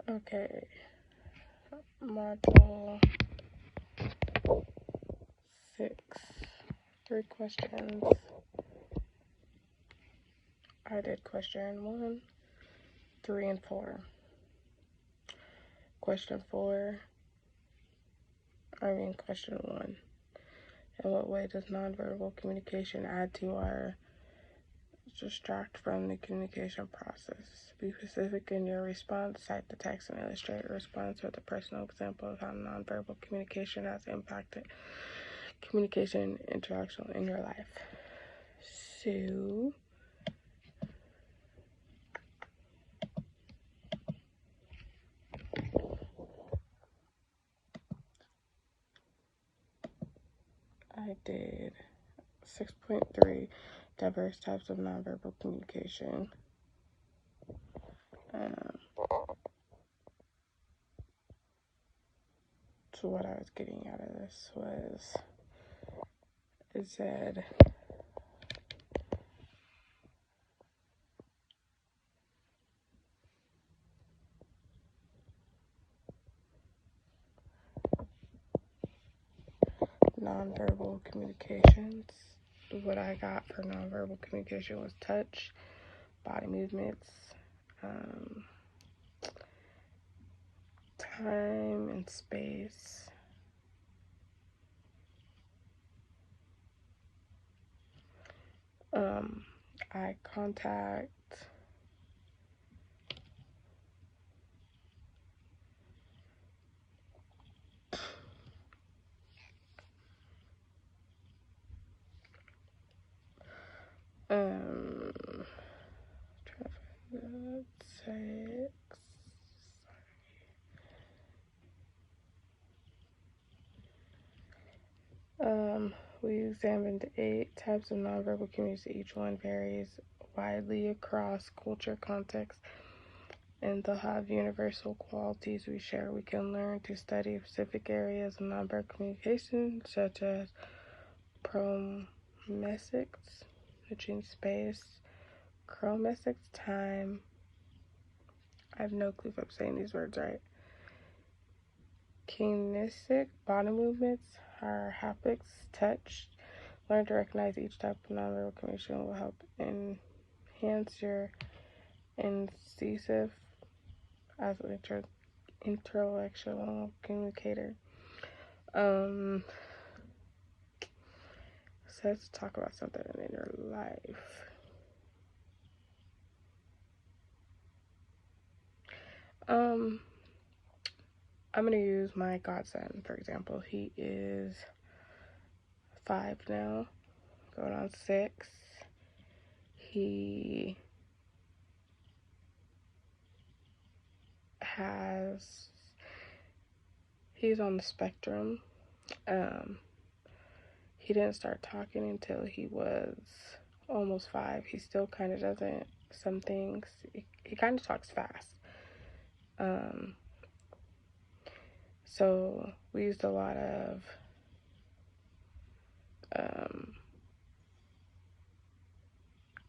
Okay, module 6, 3 questions. I did question 1, 3, and 4. Question 1. In what way does nonverbal communication add to or distract from the communication process? Be specific in your response. Cite the text and illustrate your response with a personal example of how nonverbal communication has impacted communication interaction in your life. So, I did 6.3 diverse types of nonverbal communication. So what I was getting out of this was, it said, nonverbal communications. What I got for nonverbal communication was touch, body movements, time and space, eye contact, we examined 8 types of nonverbal communication. Each one varies widely across culture, context, and they'll have universal qualities we share. We can learn to study specific areas of nonverbal communication, such as promesics, which in space, chromesics, time. I have no clue if I'm saying these words right. Kinesic, body movements, or haptics, touch. Learn to recognize each type of nonverbal communication will help enhance your incisive as an intellectual communicator. So let's talk about something in your life. I'm gonna use my godson, for example. He is 5 now, going on 6. He's on the spectrum. He didn't start talking until he was almost 5. He still kind of doesn't, some things, he kind of talks fast. So we used a lot of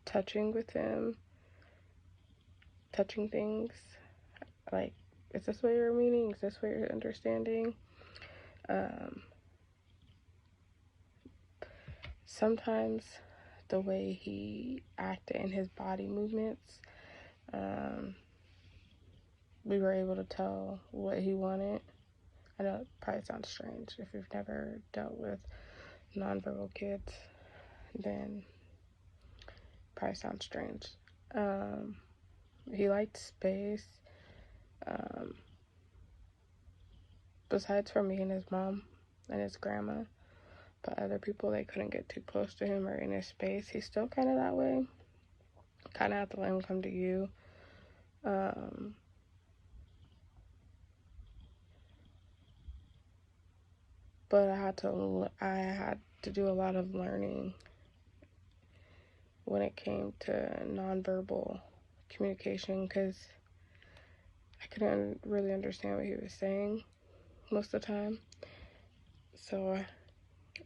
touching with him, touching things, like, is this what you're meaning? Is this what you're understanding? Sometimes the way he acted in his body movements, we were able to tell what he wanted. I know it probably sounds strange. If you've never dealt with nonverbal kids, then it probably sounds strange. He liked space. Besides for me and his mom and his grandma, but other people, they couldn't get too close to him or in his space. He's still kind of that way. Kind of have to let him come to you. But I had to do a lot of learning when it came to nonverbal communication, because I couldn't really understand what he was saying most of the time. So I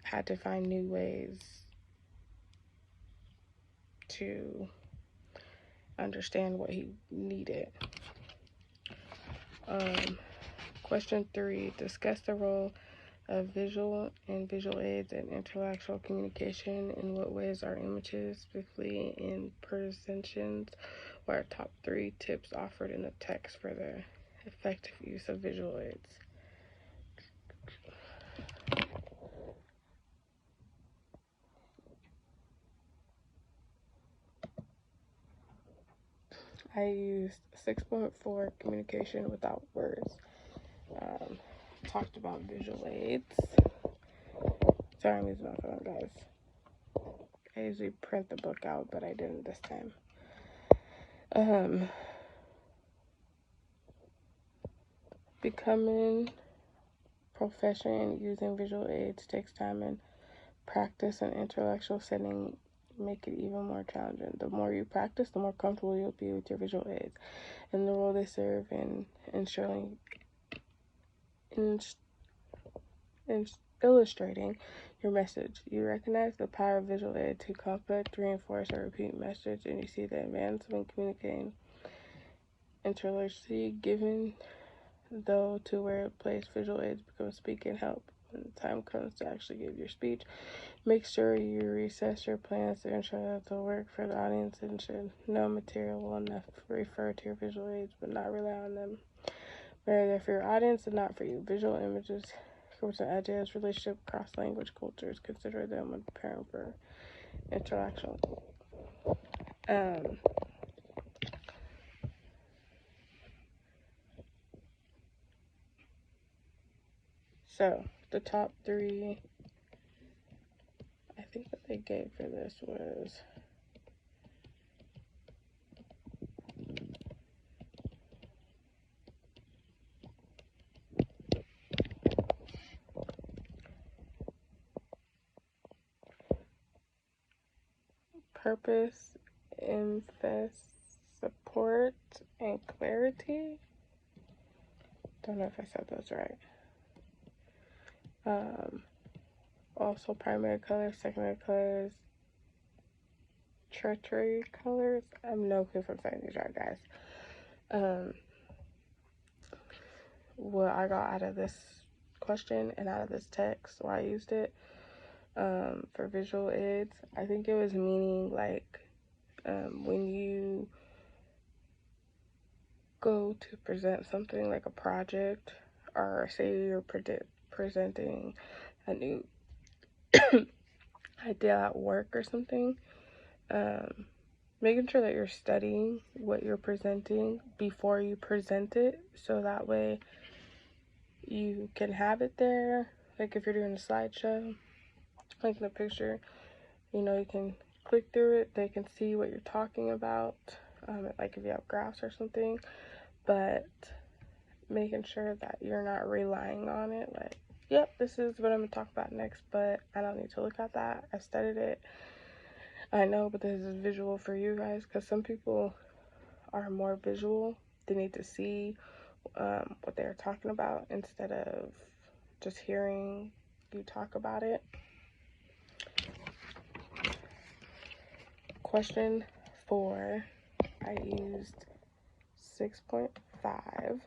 had to find new ways to understand what he needed. Question 3, discuss the role of visual and visual aids in intellectual communication. In what ways are images, specifically in presentations, what are top 3 tips offered in the text for the effective use of visual aids? I used 6.4, communication without words. Talked about visual aids. Sorry, I'm using my phone, guys. I usually print the book out, but I didn't this time. Becoming proficient using visual aids takes time and practice and intellectual setting make it even more challenging. The more you practice, the more comfortable you'll be with your visual aids and the role they serve in illustrating your message. You recognize the power of visual aid to complement, reinforce, or repeat message, and you see the advance when communicating intellectually, given though to where it place visual aids become speaking help. When the time comes to actually give your speech, make sure you reassess your plans to ensure that they'll work for the audience and should know material well enough to refer to your visual aids but not rely on them. Whether they're for your audience and not for you. Visual images represent ideas, relationship, cross-language cultures. Consider them when preparing for interaction. So, the top 3, I think what they gave for this was purpose, emphasis, support, and clarity. Don't know if I said those right. Also primary colors, secondary colors, tertiary colors. I have no clue if I'm saying these right, guys. What I got out of this question and out of this text, why I used it for visual aids, I think it was meaning like when you go to present something like a project, or say you're presenting a new idea at work or something, making sure that you're studying what you're presenting before you present it, so that way you can have it there. Like if you're doing a slideshow, like in the picture, you know, you can click through it, they can see what you're talking about, like if you have graphs or something, but making sure that you're not relying on it, like, yep, this is what I'm going to talk about next, but I don't need to look at that. I studied it. I know, but this is visual for you guys, because some people are more visual. They need to see what they're talking about instead of just hearing you talk about it. Question 4, I used 6.5.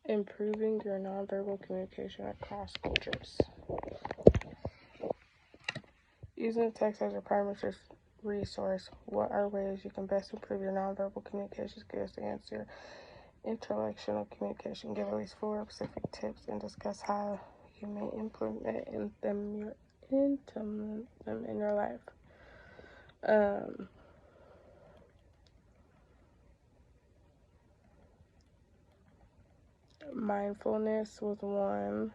Improving your nonverbal communication across cultures. Using the text as your primary resource, what are ways you can best improve your nonverbal communication skills to enhance your intellectual communication? Give at least 4 specific tips and discuss how you may implement them in your life. Mindfulness was one.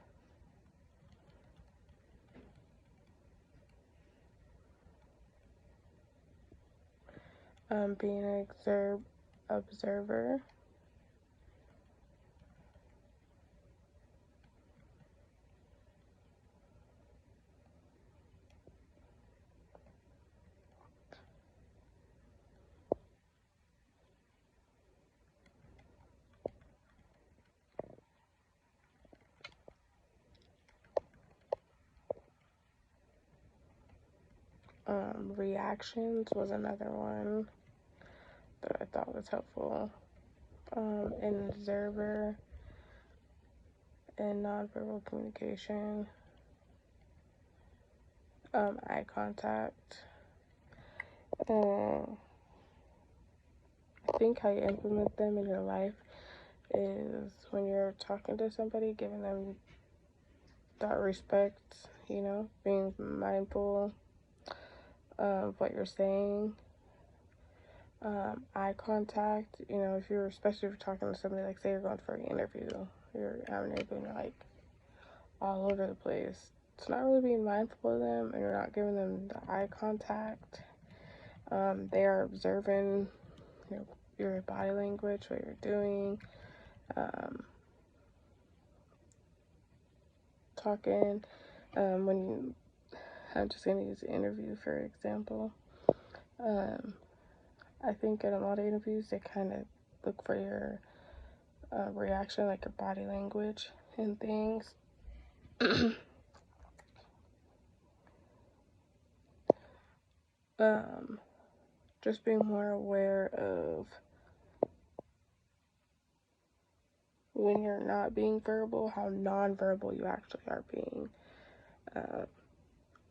Being an observer. Reactions was another one that I thought was helpful. An observer and nonverbal communication. Eye contact. I think how you implement them in your life is when you're talking to somebody, giving them that respect, you know, being mindful of what you're saying. Eye contact, you know, if you're, especially if you're talking to somebody, like say you're going for an interview, you're having an interview and you're like all over the place. It's not really being mindful of them and you're not giving them the eye contact. They are observing your body language, what you're doing, talking. I'm just going to use an interview for example. I think in a lot of interviews, they kind of look for your reaction, like your body language and things. Just being more aware of when you're not being verbal, how non-verbal you actually are being.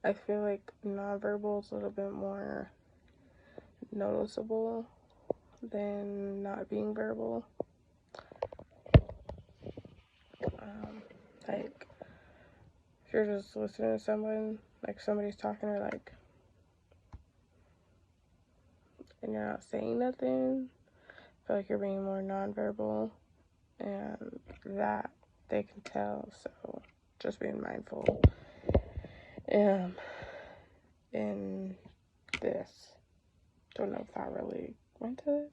I feel like non-verbal is a little bit more noticeable than not being verbal. Like, if you're just listening to someone, like somebody's talking or like, and you're not saying nothing, I feel like you're being more non-verbal, and that they can tell. So just being mindful. In this, don't know if I really went to this.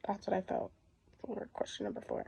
That's what I felt for question number 4.